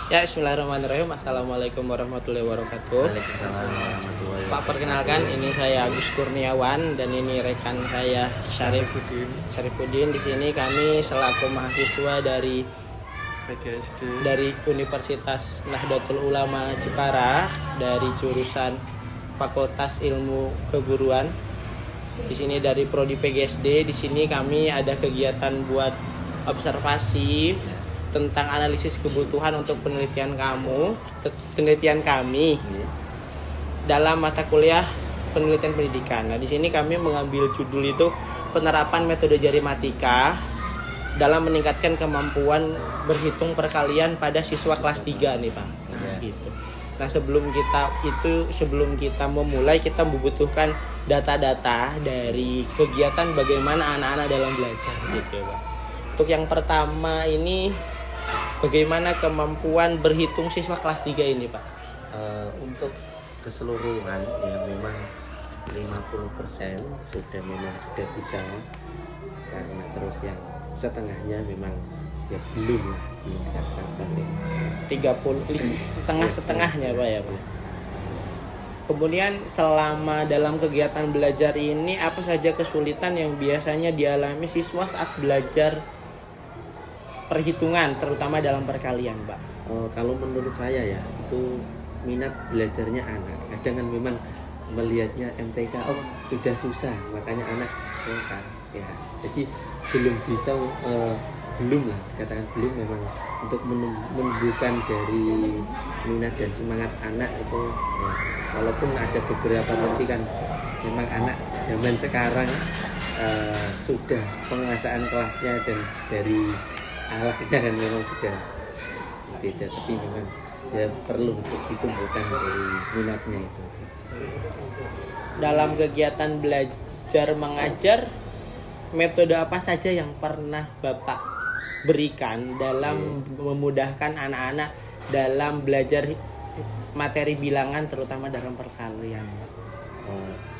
Ya, bismillahirrahmanirrahim. Assalamualaikum warahmatullahi wabarakatuh. Waalaikumsalam warahmatullahi Pak, wabarakatuh. perkenalkan, ini saya Agus Kurniawan dan ini rekan saya Syarifuddin. Di sini kami selaku mahasiswa dari Universitas Nahdlatul Ulama Jepara dari jurusan Fakultas Ilmu Keguruan. Di sini dari prodi PGSD. Di sini kami ada kegiatan buat observasi tentang analisis kebutuhan untuk penelitian kami dalam mata kuliah penelitian pendidikan. Nah, di sini kami mengambil judul itu penerapan metode jari matika dalam meningkatkan kemampuan berhitung perkalian pada siswa kelas 3 nih, Pak. Nah, gitu. Nah, sebelum kita memulai, kita membutuhkan data-data dari kegiatan bagaimana anak-anak dalam belajar gitu, Pak. Untuk yang pertama ini, bagaimana kemampuan berhitung siswa kelas 3 ini, Pak? Untuk keseluruhan ya memang 50% sudah bisa, karena terus yang setengahnya memang ya belum ditingkatkan pakai 30 setengahnya, Pak ya, Pak. Kemudian selama dalam kegiatan belajar ini apa saja kesulitan yang biasanya dialami siswa saat belajar perhitungan, terutama dalam perkalian, Pak? Kalau menurut saya ya itu minat belajarnya anak. Kadang kan memang melihatnya MTK sudah susah, makanya anak kan ya. Jadi belum bisa belum lah katakan belum memang untuk menumbuhkan dari minat dan semangat anak itu ya, walaupun ada beberapa nanti kan memang anak zaman sekarang sudah penguasaan kelasnya dan dari alatnya kan memang sudah beda, tapi memang ya perlu untuk ditumbuhkan dari minatnya itu. Dalam kegiatan belajar mengajar, metode apa saja yang pernah Bapak berikan dalam memudahkan anak-anak dalam belajar materi bilangan, terutama dalam perkalian?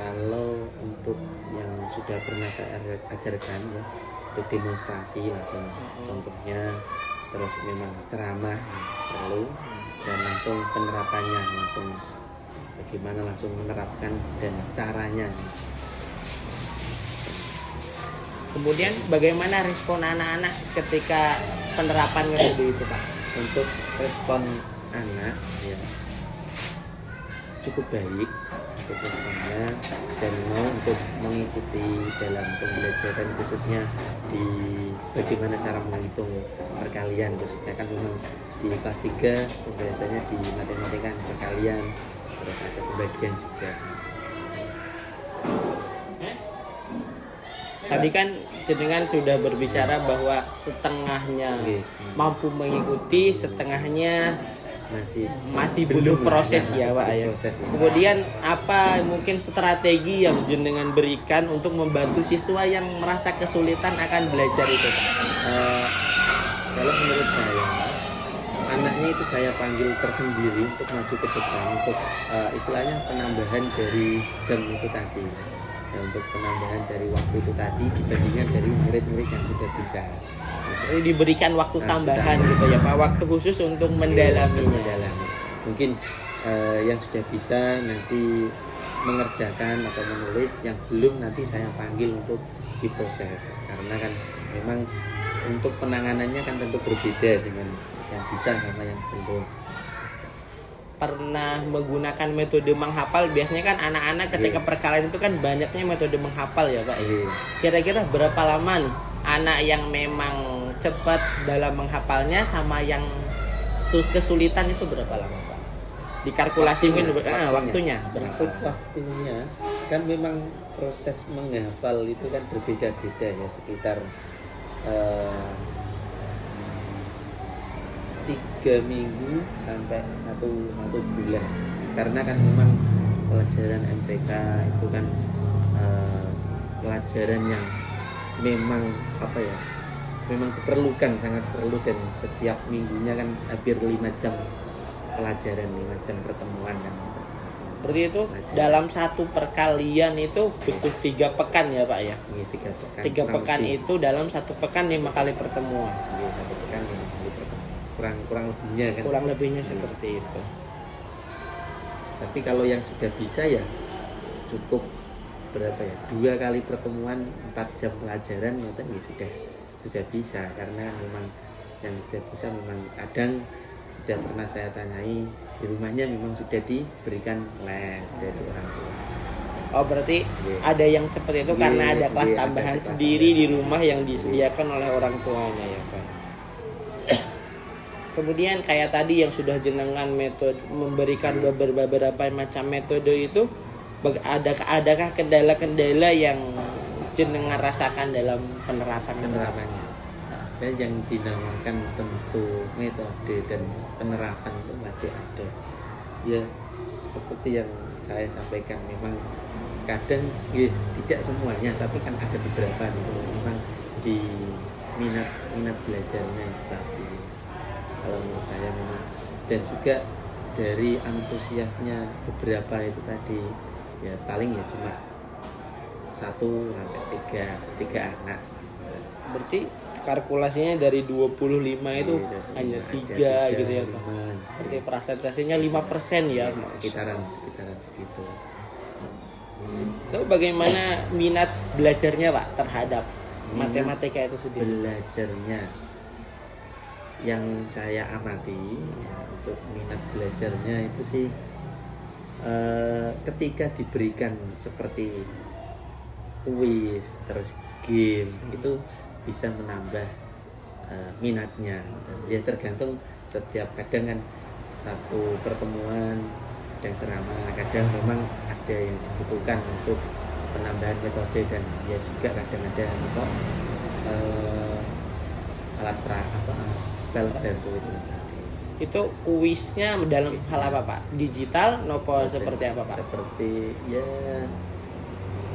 Kalau untuk yang sudah pernah saya ajarkan ya, untuk demonstrasi langsung contohnya, terus memang ceramah perlu, dan langsung penerapannya langsung bagaimana langsung menerapkan dan caranya. Kemudian bagaimana respon anak-anak ketika penerapan metode itu, Pak? Untuk respon anak ya cukup baik untuk responnya, dan mau untuk mengikuti dalam pembelajaran khususnya di bagaimana cara menghitung perkalian, khususnya kan memang di kelas 3 biasanya di matematika perkalian, terus ada pembagian juga. Tadi kan jenengan sudah berbicara bahwa setengahnya mampu mengikuti, setengahnya masih butuh proses ya, Pak ya. Kemudian apa mungkin strategi yang jenengan berikan untuk membantu siswa yang merasa kesulitan akan belajar itu, Pak? Kalau menurut saya, anaknya itu saya panggil tersendiri untuk maju ke depan, untuk istilahnya penambahan dari jam itu tadi. Dan untuk penambahan dari waktu itu tadi dibandingkan dari murid-murid yang sudah bisa. Jadi diberikan waktu tambahan gitu ya, Pak, waktu khusus untuk mendalaminya. Mungkin yang sudah bisa nanti mengerjakan atau menulis, yang belum nanti saya panggil untuk diproses, karena kan memang untuk penanganannya kan tentu berbeda dengan yang bisa sama yang belum. Pernah menggunakan metode menghafal? Biasanya kan anak-anak ketika perkalian itu kan banyaknya metode menghafal ya, Pak. Kira-kira berapa lama nih anak yang memang cepat dalam menghafalnya sama yang kesulitan itu berapa lama, Pak? Dikalkulasi mungkin waktunya kan memang proses menghafal itu kan berbeda-beda ya, sekitar 3 minggu sampai satu bulan, karena kan memang pelajaran MTK itu kan pelajaran yang memang memang diperlukan, sangat perlu, dan setiap minggunya kan hampir 5 jam pelajaran, 5 jam pertemuan kan. Berarti itu dalam satu perkalian itu butuh 3 pekan ya, Pak ya? Iya, 3 pekan. 3 pekan itu dalam 1 pekan 5 kali pertemuan. Iya, 1 pekan 5 kali pertemuan. kurang lebihnya kan. Kurang lebihnya seperti itu. Tapi kalau yang sudah bisa ya cukup berapa ya, 2 kali pertemuan 4 jam pelajaran ya sudah bisa, karena memang yang sudah bisa memang kadang sudah pernah saya tanyai di rumahnya memang sudah diberikan les dari orang tua. Oh berarti Yeah. ada yang seperti itu karena ada kelas ada tambahan kelas sendiri tambahan. di rumah yang disediakan oleh orang tuanya ya Pak. Kemudian kayak tadi yang sudah jenengan metode memberikan beberapa macam metode itu, adakah kendala-kendala yang jenengan rasakan dalam penerapannya? Dan yang dinamakan tentu metode dan penerapan itu pasti ada. Ya seperti yang saya sampaikan, memang kadang tidak semuanya, tapi kan ada beberapa itu memang di minat belajarnya tapi kalau menurut saya memang, dan juga dari antusiasnya beberapa itu tadi ya paling ya cuma 1 sampai 3 anak. Berarti kalkulasinya dari 25 itu hanya 3 gitu ya Pak. Berarti persentasenya 5% ya Mas. Sekitaran segitu. Lalu bagaimana minat belajarnya Pak terhadap matematika itu sendiri? Belajarnya yang saya amati ya, untuk minat belajarnya itu sih ketika diberikan seperti kuis terus game itu bisa menambah minatnya. Ya tergantung, setiap kadang kan satu pertemuan dan ceramah, kadang memang ada yang dibutuhkan untuk penambahan metode, dan ya juga kadang ada alat bantu Itu kuisnya dalam hal apa Pak? Digital nopo seperti apa Pak? Seperti ya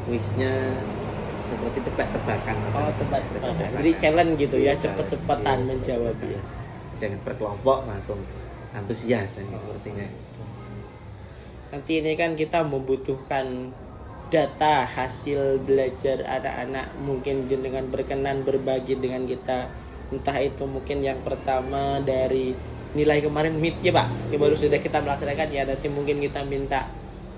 kuisnya seperti tebak-tebakan. Oh tebak-tebakan. Jadi challenge gitu ya, cepet-cepetan menjawab ya. Dengan berkelompok langsung antusias ya, sepertinya. Nanti ini kan kita membutuhkan data hasil belajar anak-anak, mungkin dengan berkenan berbagi dengan kita, entah itu mungkin yang pertama dari nilai kemarin MIT ya Pak, yang baru sudah kita melaksanakan ya, nanti mungkin kita minta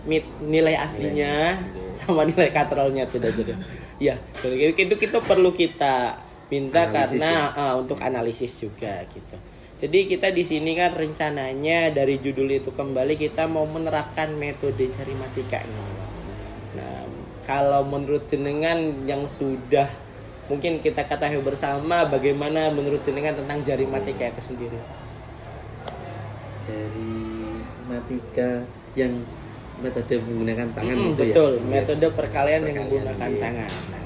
MIT nilai aslinya sama nilai katrolnya tidak jadi ya, itu kita perlu kita minta analisis karena ya. Untuk analisis juga gitu. Jadi kita di sini kan rencananya dari judul itu kembali kita mau menerapkan metode jarimatika ini Pak. Nah, kalau menurut jenengan yang sudah mungkin kita ketahui bersama, bagaimana menurut jenengan tentang jarimatika itu sendiri? Jarimatika yang metode menggunakan tangan itu betul, ya? Metode perkalian yang menggunakan tangan. Nah,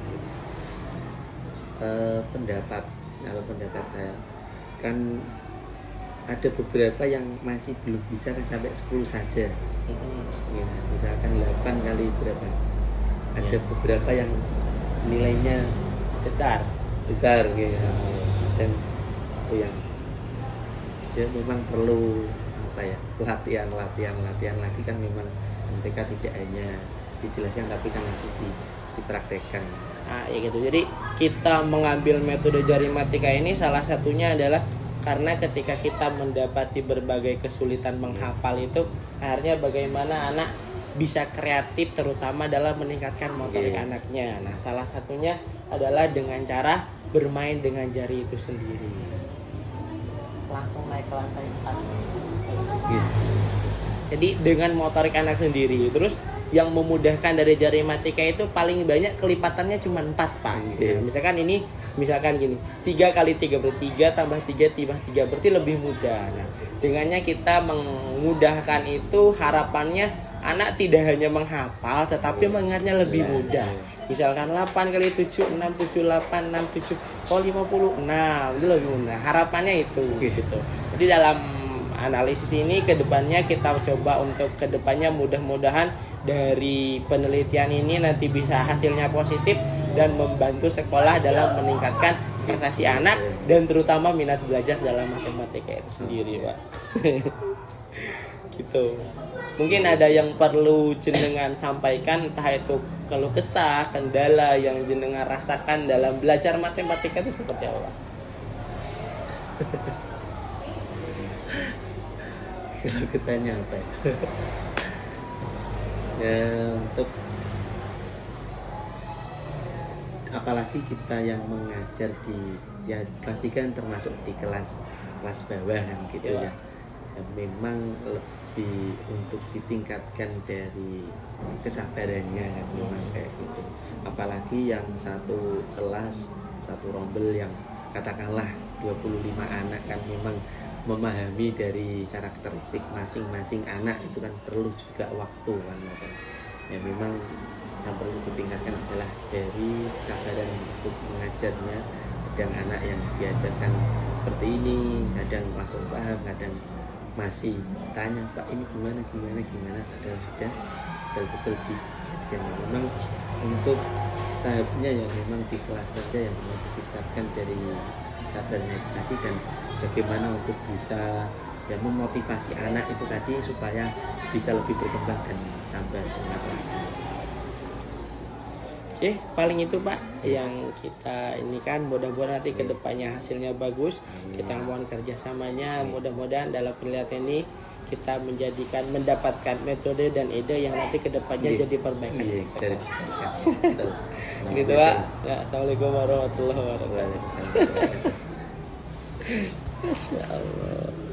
kalau pendapat saya kan ada beberapa yang masih belum bisa kan sampai 10 saja. Ya, misalkan 8 kali berapa? Ada beberapa yang nilainya besar gitu. Dan itu yang dia memang perlu latihan lagi kan, memang mereka tidak hanya dijelaskan tapi kan langsung dipraktekkan. Ya gitu. Jadi kita mengambil metode jarimatika ini salah satunya adalah karena ketika kita mendapati berbagai kesulitan menghafal itu, akhirnya bagaimana anak bisa kreatif terutama dalam meningkatkan motorik anaknya. Nah, salah satunya adalah dengan cara bermain dengan jari itu sendiri. Langsung naik ke lantai 4. Jadi dengan motorik anak sendiri, terus yang memudahkan dari jarimatika itu paling banyak kelipatannya cuma 4 Pak. Misalkan gini, 3 kali 3 berarti 3 tambah 3 tambah 3 berarti lebih mudah. Nah, dengannya kita memudahkan itu, harapannya anak tidak hanya menghafal tetapi mengingatnya lebih mudah. Misalkan 8 kali 7 6 7 8 6 7 50. Nah, itu lebih mudah. Harapannya itu gitu. Jadi dalam analisis ini kedepannya kita coba untuk kedepannya mudah-mudahan dari penelitian ini nanti bisa hasilnya positif dan membantu sekolah dalam meningkatkan prestasi anak dan terutama minat belajar dalam matematika itu sendiri Pak. Gitu. Mungkin ada yang perlu jenengan sampaikan, entah itu keluh kesah, kendala yang jenengan rasakan dalam belajar matematika itu seperti apa Pak? Kalau kesannya apa ya? Ya untuk apalagi kita yang mengajar di ya kelas 3 kan termasuk di kelas bawah kan gitu Iya. ya. Ya memang lebih untuk ditingkatkan dari kesabarannya kan memang kayak gitu. Apalagi yang satu kelas, satu rombel yang katakanlah 25 anak kan memang memahami dari karakteristik masing-masing anak itu kan perlu juga waktu kan. Ya memang yang perlu ditingkatkan adalah dari kesabaran untuk mengajarnya. Kadang anak yang diajarkan seperti ini kadang langsung paham, kadang masih tanya, Pak ini gimana padahal sudah betul-betul dijelaskan. Ya, memang untuk tahapnya ya memang di kelas saja yang memang ditingkatkan dari sabarnya itu tadi, dan bagaimana untuk bisa ya memotivasi anak itu tadi supaya bisa lebih berkembang dan tambah semangat lagi. Oke, paling itu Pak yang kita ini kan, mudah-mudahan nanti kedepannya hasilnya bagus. Kita mohon kerjasamanya, mudah-mudahan dalam penelitian ini kita mendapatkan metode dan ide yang nanti kedepannya jadi perbaikan untuk sekolah. Gitu Pak. Ya, assalamualaikum warahmatullahi wabarakatuh. Waalaikumsalam. Masya Allah.